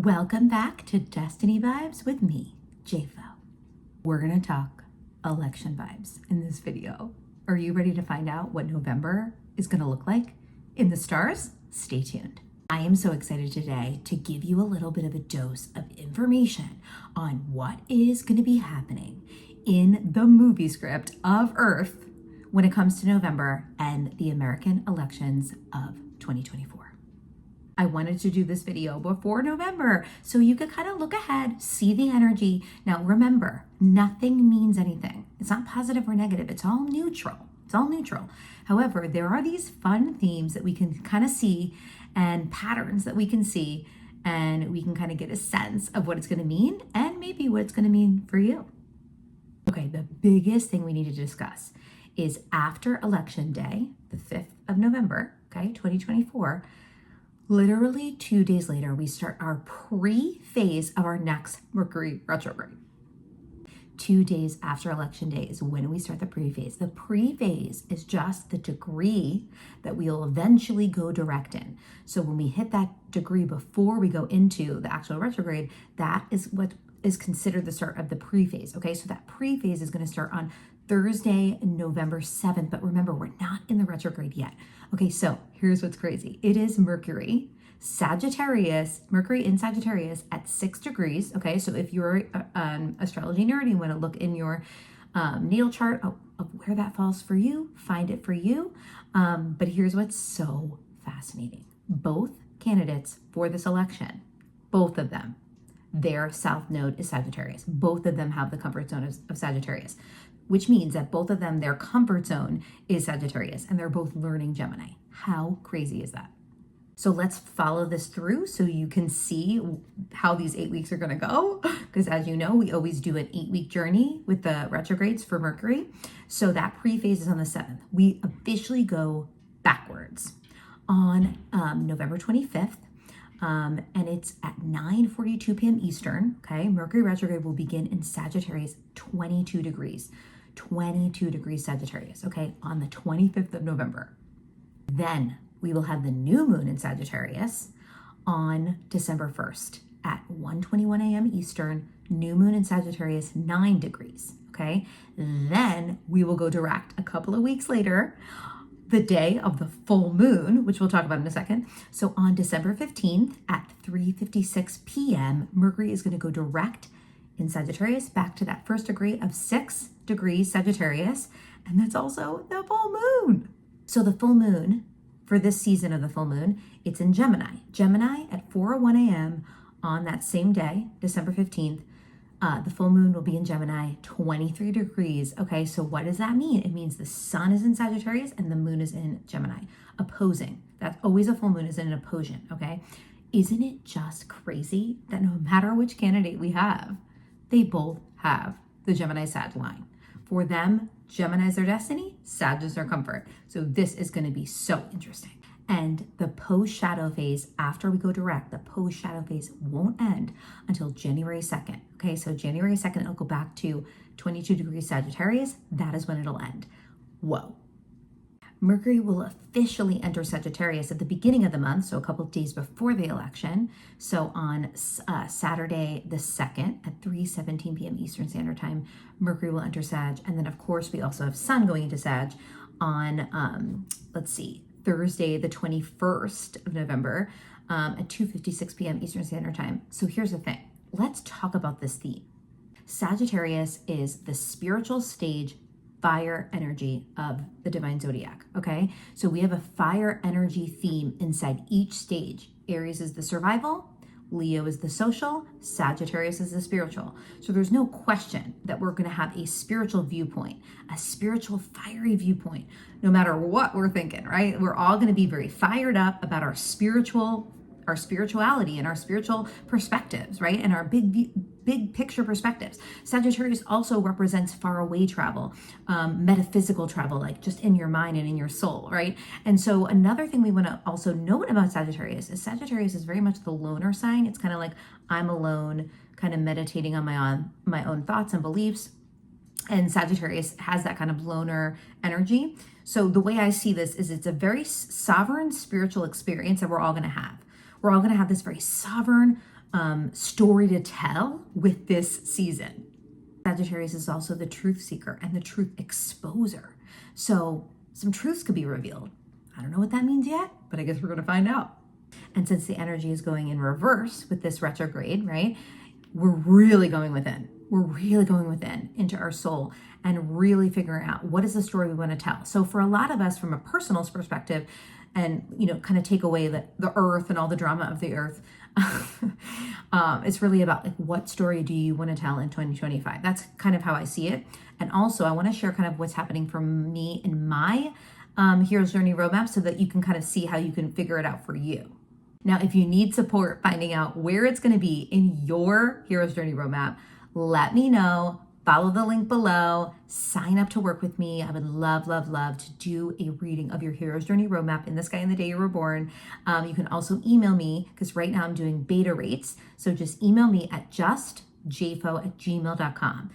Welcome back to Destiny Vibes with me, JFO. We're going to talk election vibes in this video. Are you ready to find out what November is going to look like in the stars? Stay tuned. I am so excited today to give you a little bit of a dose of information on what is going to be happening in the movie script of Earth when it comes to November and the American elections of 2024. I wanted to do this video before November so you could kind of look ahead, see the energy. Now remember, nothing means anything. It's not positive or negative. It's all neutral. It's all neutral. However, there are these fun themes that we can kind of see and patterns that we can see, and we can kind of get a sense of what it's going to mean and maybe what it's going to mean for you. Okay, the biggest thing we need to discuss is after Election Day, the 5th of November, 2024, literally 2 days later, we start our pre-phase of our next Mercury retrograde. 2 days after Election Day is when we start the pre-phase. The pre-phase is just the degree that we'll eventually go direct in. So when we hit that degree before we go into the actual retrograde, that is what is considered the start of the pre-phase. Okay, so that pre-phase is going to start on Thursday, November 7th. But remember, we're not in the retrograde yet. Okay, so here's what's crazy. It is Mercury in Sagittarius at 6 degrees. Okay, so if you're an astrology nerd and you want to look in your natal chart of where that falls for you, find it for you. But here's what's so fascinating. Both candidates for this election, both of them, their south node is Sagittarius. Both of them have the comfort zone of Sagittarius, which means that both of them, their comfort zone is Sagittarius, and they're both learning Gemini. How crazy is that? So let's follow this through so you can see how these 8 weeks are going to go. Because as you know, we always do an 8-week journey with the retrogrades for Mercury. So that pre-phase is on the 7th. We officially go backwards on November 25th. And it's at 9:42 p.m. Eastern. Okay, Mercury retrograde will begin in Sagittarius, 22 degrees Sagittarius. Okay, on the 25th of November. Then we will have the new moon in Sagittarius on December 1st at 1:21 a.m. Eastern. New moon in Sagittarius, 9 degrees. Okay, then we will go direct a couple of weeks later, the day of the full moon, which we'll talk about in a second. So on December 15th at 3:56 p.m., Mercury is going to go direct in Sagittarius back to that first degree of 6 degrees Sagittarius. And that's also the full moon. So the full moon, for this season of the full moon, it's in Gemini. Gemini at 4:01 a.m. on that same day, December 15th, the full moon will be in Gemini, 23 degrees. Okay, so what does that mean? It means the sun is in Sagittarius and the moon is in Gemini, opposing. That's always a full moon is in an opposition, okay? Isn't it just crazy that no matter which candidate we have, they both have the Gemini-Sag line? For them, Gemini is their destiny, Sag is their comfort. So this is going to be so interesting. And the post-shadow phase, after we go direct, the post-shadow phase won't end until January 2nd. Okay, so January 2nd, it'll go back to 22 degrees Sagittarius. That is when it'll end. Whoa. Mercury will officially enter Sagittarius at the beginning of the month, so a couple of days before the election. So on Saturday the 2nd at 3:17 p.m. Eastern Standard Time, Mercury will enter Sag. And then, of course, we also have Sun going into Sag on, Thursday, the 21st of November at 2:56 p.m. Eastern Standard Time. So here's the thing. Let's talk about this theme. Sagittarius is the spiritual stage fire energy of the divine zodiac, okay? So we have a fire energy theme inside each stage. Aries is the survival, Leo is the social, Sagittarius is the spiritual. So there's no question that we're going to have a spiritual viewpoint, a spiritual fiery viewpoint, no matter what we're thinking, right? We're all going to be very fired up about our spirituality and our spiritual perspectives, right? And our big picture perspectives. Sagittarius also represents far away travel, metaphysical travel, like just in your mind and in your soul, right? And so another thing we want to also note about Sagittarius is very much the loner sign. It's kind of like I'm alone, kind of meditating on my own thoughts and beliefs. And Sagittarius has that kind of loner energy. So the way I see this is it's a very sovereign spiritual experience that we're all going to have. We're all going to have this very sovereign, story to tell with this season. Sagittarius is also the truth seeker and the truth exposer. So some truths could be revealed. I don't know what that means yet, but I guess we're going to find out. And since the energy is going in reverse with this retrograde, right, we're really going within. We're really going within into our soul and really figuring out what is the story we want to tell. So for a lot of us, from a personal perspective, and, kind of take away the earth and all the drama of the earth, it's really about like, what story do you want to tell in 2025? That's kind of how I see it. And also I want to share kind of what's happening for me in my Hero's Journey roadmap so that you can kind of see how you can figure it out for you. Now, if you need support finding out where it's going to be in your Hero's Journey roadmap, let me know. Follow the link below, sign up to work with me. I would love, love, love to do a reading of your Hero's Journey roadmap in the sky in the day you were born. You can also email me because right now I'm doing beta rates. So just email me at justjfo@gmail.com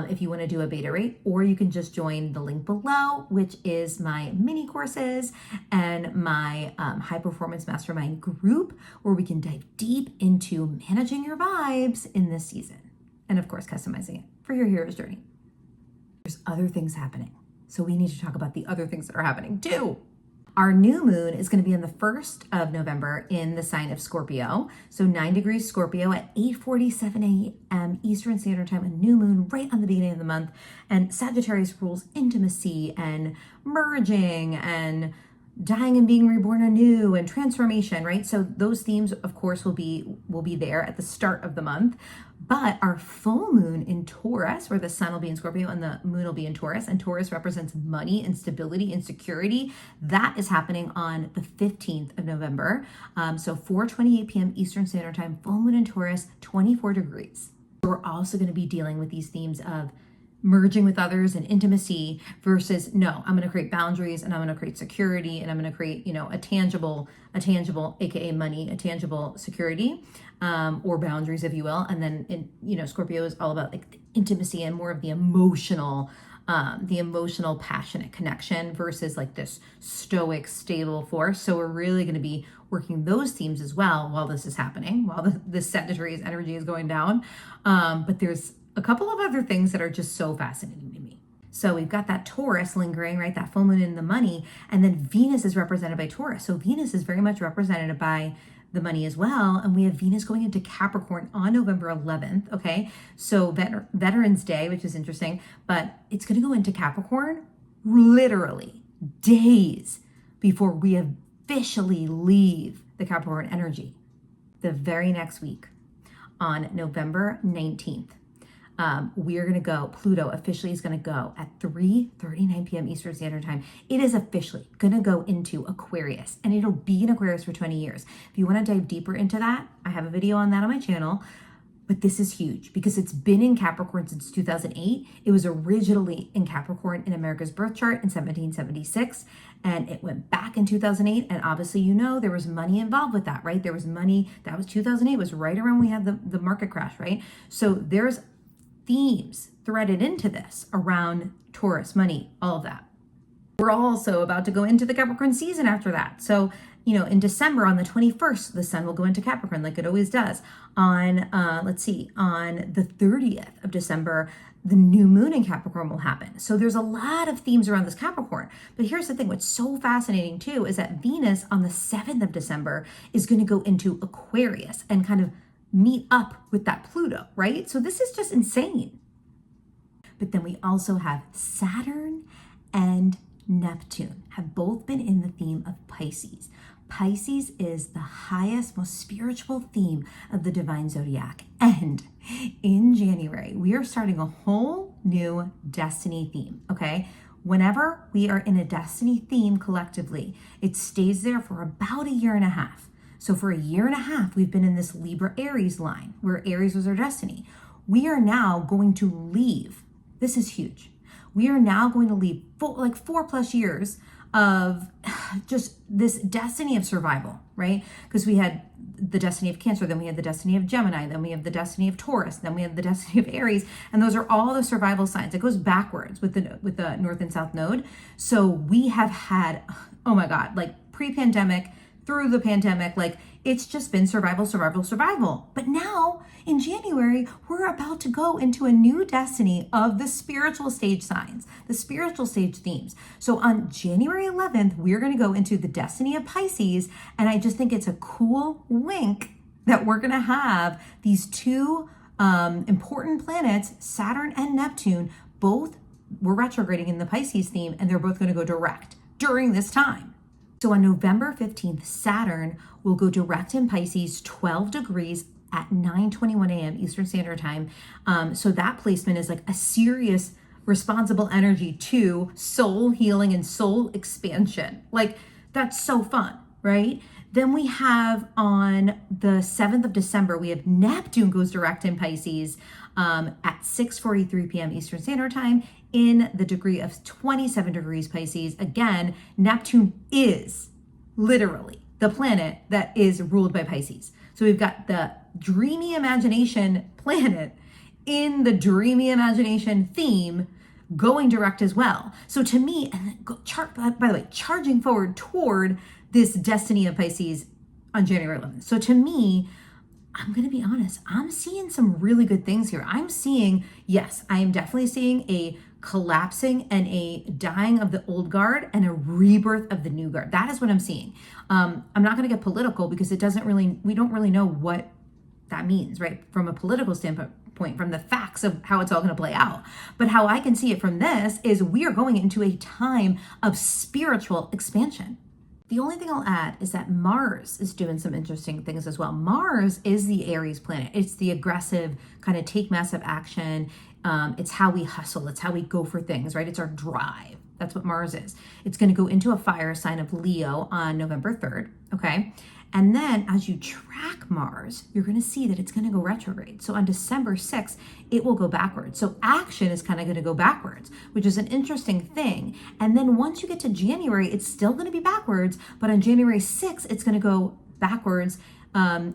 if you want to do a beta rate, or you can just join the link below, which is my mini courses and my high performance mastermind group, where we can dive deep into managing your vibes in this season. And of course, customizing it for your hero's journey. There's other things happening. So we need to talk about the other things that are happening too. Our new moon is going to be on the 1st of November in the sign of Scorpio. So 9 degrees Scorpio at 8:47 a.m. Eastern Standard Time, a new moon right on the beginning of the month. And Sagittarius rules intimacy and merging and dying and being reborn anew and transformation, right? So those themes, of course, will be there at the start of the month. But our full moon in Taurus, where the sun will be in Scorpio and the moon will be in Taurus, and Taurus represents money and stability and security, that is happening on the 15th of November. So 4:28 p.m. Eastern Standard Time, full moon in Taurus, 24 degrees. We're also going to be dealing with these themes of merging with others and intimacy versus, no, I'm going to create boundaries and I'm going to create security and I'm going to create, a tangible, AKA money, a tangible security, or boundaries, if you will. And then, Scorpio is all about like the intimacy and more of the emotional, passionate connection versus like this stoic, stable force. So we're really going to be working those themes as well while this is happening, while the Sagittarius energy is going down. But there's a couple of other things that are just so fascinating to me. So we've got that Taurus lingering, right? That full moon in the money. And then Venus is represented by Taurus. So Venus is very much represented by the money as well. And we have Venus going into Capricorn on November 11th. Okay. So Veterans Day, which is interesting, but it's going to go into Capricorn literally days before we officially leave the Capricorn energy. The very next week on November 19th. We are going to go, Pluto officially is going to go at 3:39 p.m. Eastern Standard Time. It is officially going to go into Aquarius, and it'll be in Aquarius for 20 years. If you want to dive deeper into that, I have a video on that on my channel, but this is huge because it's been in Capricorn since 2008. It was originally in Capricorn in America's birth chart in 1776, and it went back in 2008. And obviously, there was money involved with that, right? There was money, that was 2008, was right around when we had the market crash, right? So there's themes threaded into this around Taurus, money, all of that. We're also about to go into the Capricorn season after that. So, in December on the 21st, the sun will go into Capricorn like it always does. On, on the 30th of December, the new moon in Capricorn will happen. So there's a lot of themes around this Capricorn. But here's the thing, what's so fascinating too is that Venus on the 7th of December is going to go into Aquarius and kind of meet up with that Pluto, right? So this is just insane. But then we also have Saturn and Neptune have both been in the theme of Pisces. Pisces is the highest, most spiritual theme of the divine zodiac. And in January, we are starting a whole new destiny theme, okay? Whenever we are in a destiny theme collectively, it stays there for about a year and a half. So for a year and a half, we've been in this Libra Aries line where Aries was our destiny. We are now going to leave. This is huge. We are now going to leave 4+ years of just this destiny of survival, right? Because we had the destiny of Cancer, then we had the destiny of Gemini, then we have the destiny of Taurus, then we have the destiny of Aries, and those are all the survival signs. It goes backwards with the North and South node. So we have had, oh my God, like pre-pandemic, through the pandemic, like It's just been survival, survival, survival. But now in January, we're about to go into a new destiny of the spiritual stage signs, the spiritual stage themes. So on January 11th, we're going to go into the destiny of Pisces. And I just think it's a cool wink that we're going to have these two important planets, Saturn and Neptune, both were retrograding in the Pisces theme, and they're both going to go direct during this time. So on November 15th, Saturn will go direct in Pisces 12 degrees at 9:21 a.m. Eastern Standard Time. So that placement is like a serious, responsible energy to soul healing and soul expansion. Like, that's so fun, right? Then we have on the 7th of December, we have Neptune goes direct in Pisces at 6:43 p.m. Eastern Standard Time in the degree of 27 degrees Pisces. Again, Neptune is literally the planet that is ruled by Pisces. So we've got the dreamy imagination planet in the dreamy imagination theme going direct as well. So to me, and by the way, charging forward toward this destiny of Pisces on January 11th. So to me, I'm going to be honest, I'm seeing some really good things here. I'm seeing, yes, I am definitely seeing a collapsing and a dying of the old guard and a rebirth of the new guard. That is what I'm seeing. I'm not going to get political because we don't really know what that means, right? From a political standpoint, from the facts of how it's all going to play out. But how I can see it from this is we are going into a time of spiritual expansion. The only thing I'll add is that Mars is doing some interesting things as well. Mars is the Aries planet. It's the aggressive, kind of take massive action. It's how we hustle. It's how we go for things, right? It's our drive. That's what Mars is. It's going to go into a fire sign of Leo on November 3rd, okay? And then as you track Mars, you're going to see that it's going to go retrograde. So on December 6th, it will go backwards. So action is kind of going to go backwards, which is an interesting thing. And then once you get to January, it's still going to be backwards, but on January 6th, it's going to go backwards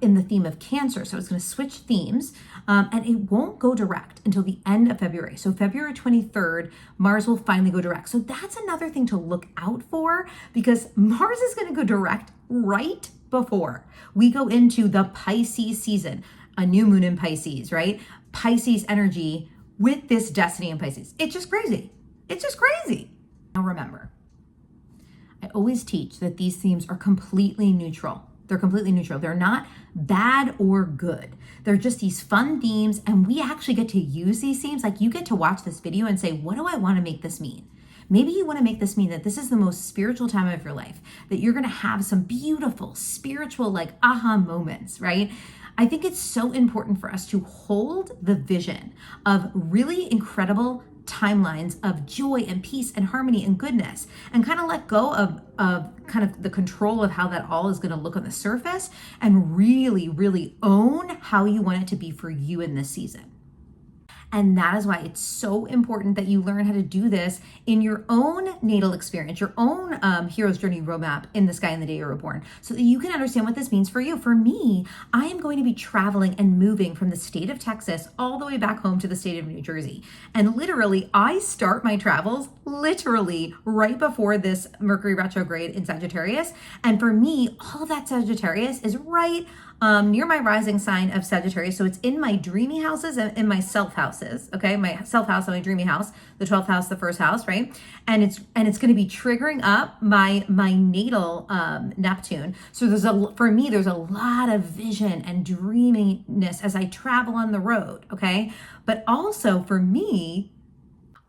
in the theme of Cancer. So it's going to switch themes, and it won't go direct until the end of February. So February 23rd, Mars will finally go direct. So that's another thing to look out for, because Mars is going to go direct right before we go into the Pisces season, a new moon in Pisces, right? Pisces energy with this destiny in Pisces. It's just crazy. It's just crazy. Now remember, I always teach that these themes are completely neutral. They're completely neutral. They're not bad or good. They're just these fun themes, and we actually get to use these themes. Like, you get to watch this video and say, what do I want to make this mean? Maybe you want to make this mean that this is the most spiritual time of your life, that you're going to have some beautiful spiritual, like, aha moments, right? I think it's so important for us to hold the vision of really incredible timelines of joy and peace and harmony and goodness, and kind of let go of kind of the control of how that all is going to look on the surface, and really, really own how you want it to be for you in this season. And that is why it's so important that you learn how to do this in your own natal experience, your own hero's journey roadmap in the sky and the day you were born, so that you can understand what this means for you. For me, I am going to be traveling and moving from the state of Texas all the way back home to the state of New Jersey. And literally, I start my travels literally right before this Mercury retrograde in Sagittarius. And for me, all of that Sagittarius is right near my rising sign of Sagittarius. So it's in my dreamy houses and in my self houses, okay? My self house and my dreamy house, the 12th house, the first house, right? And it's going to be triggering up my natal Neptune. So for me, there's a lot of vision and dreaminess as I travel on the road, okay? But also for me,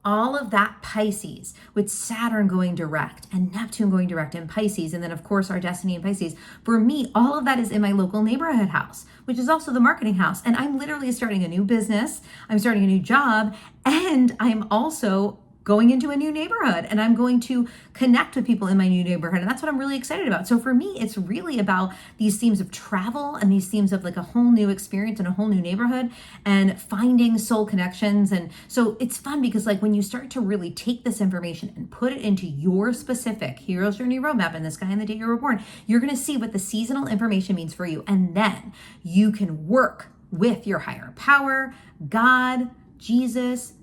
all of that Pisces with Saturn going direct and Neptune going direct in Pisces, and then of course our destiny in Pisces, for me, all of that is in my local neighborhood house, which is also the marketing house. And I'm literally starting a new business, I'm starting a new job, and I'm also going into a new neighborhood, and I'm going to connect with people in my new neighborhood. And that's what I'm really excited about. So for me, it's really about these themes of travel and these themes of like a whole new experience in a whole new neighborhood and finding soul connections. And so it's fun because like when you start to really take this information and put it into your specific hero's journey roadmap in the sky and the day you were born, you're going to see what the seasonal information means for you. And then you can work with your higher power, God, Jesus,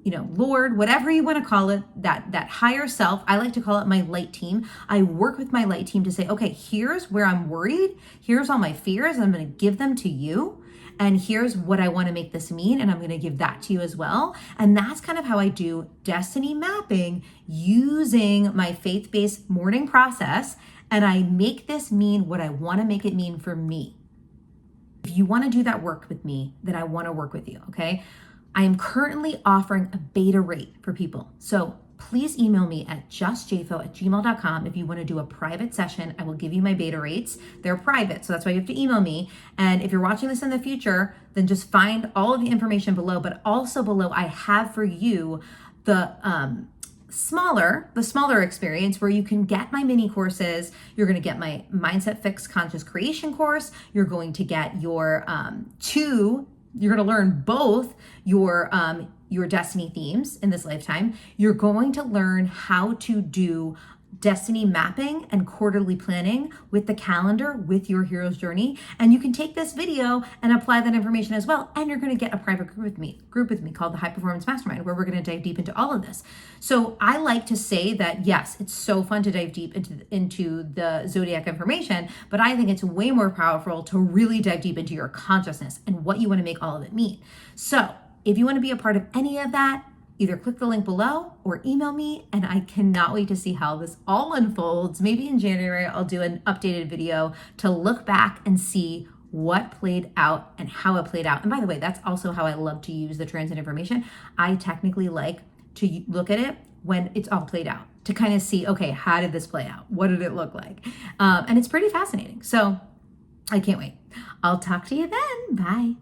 Lord, whatever you want to call it, that higher self. I like to call it my light team. I work with my light team to say, okay, here's where I'm worried. Here's all my fears. And I'm going to give them to you. And here's what I want to make this mean. And I'm going to give that to you as well. And that's kind of how I do destiny mapping using my faith-based morning process. And I make this mean what I want to make it mean for me. If you want to do that work with me, then I want to work with you. Okay. I am currently offering a beta rate for people. So please email me at justjfo@gmail.com if you want to do a private session. I will give you my beta rates. They're private, so that's why you have to email me. And if you're watching this in the future, then just find all of the information below. But also below, I have for you the smaller experience where you can get my mini courses. You're going to get my Mindset Fix Conscious Creation course. You're going to get your you're going to learn both your destiny themes in this lifetime. You're going to learn how to do destiny mapping and quarterly planning with the calendar with your hero's journey. And you can take this video and apply that information as well. And you're going to get a private group with me called the High Performance Mastermind, where we're going to dive deep into all of this. So I like to say that, yes, it's so fun to dive deep into the zodiac information, but I think it's way more powerful to really dive deep into your consciousness and what you want to make all of it mean. So if you want to be a part of any of that, either click the link below or email me, and I cannot wait to see how this all unfolds. Maybe in January, I'll do an updated video to look back and see what played out and how it played out. And by the way, that's also how I love to use the transit information. I technically like to look at it when it's all played out to kind of see, okay, how did this play out? What did it look like? And it's pretty fascinating. So I can't wait. I'll talk to you then. Bye.